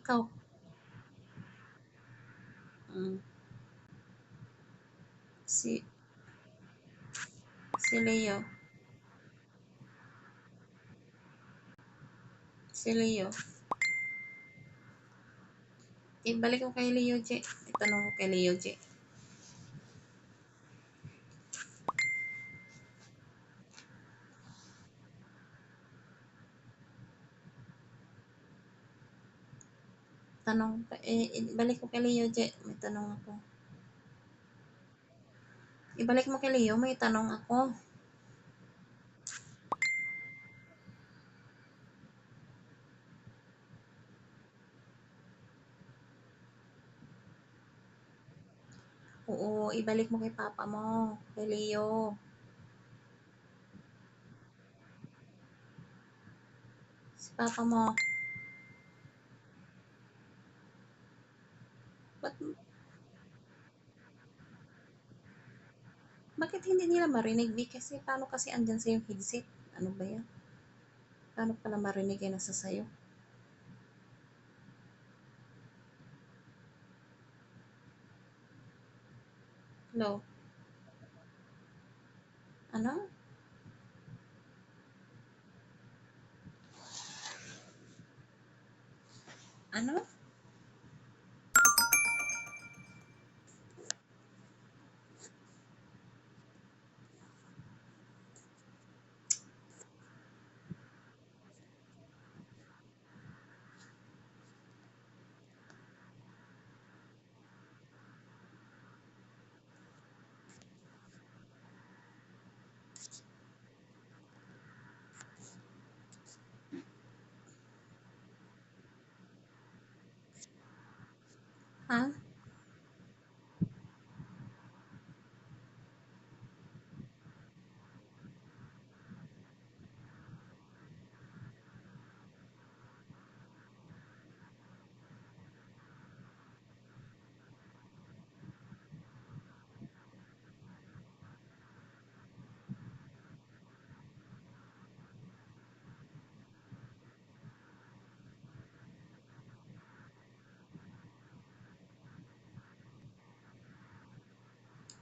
Ikaw? Si Leo. Si Leo. Ibalik ko kay Leo J. Itanong ko kay Leo J. Ibalik ko kay Leo J. May tanong ako. Ibalik mo kay Leo, may tanong ako. Oo, ibalik mo kay papa mo, kay Leo. Si papa mo. Bakit hindi nila marinig? Kasi paano kasi andyan sa yung headset? Ano ba yan? Paano pala marinig yan nasa sayo? Hello? Ano? Ano? Ha?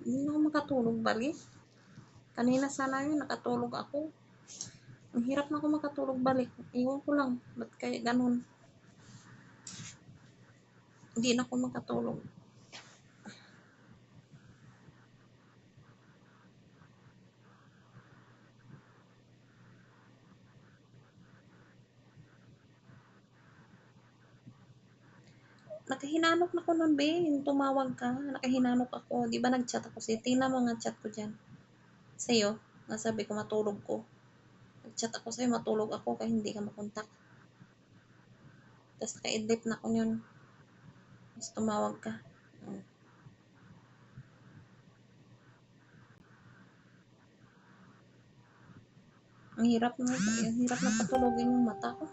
Hindi na ako makatulog balik. Kanina sana yun, nakatulog ako. Ang hirap na ako makatulog balik. Iwan ko lang. Ba't kaya ganun? Hindi na ako makatulog. Nakahinanok na ko nun, be. Yung tumawag ka, nakahinanok ako. Di ba nag-chat ako sa'yo? Tingnan mo nga chat ko dyan. Sa'yo, nasabi ko matulog ko. Nag-chat ako sa'yo, matulog ako kaya hindi ka makontak. Tapos naka-edit na ko yun. Tapos tumawag ka. Ang hirap na patulogin yung mata ko.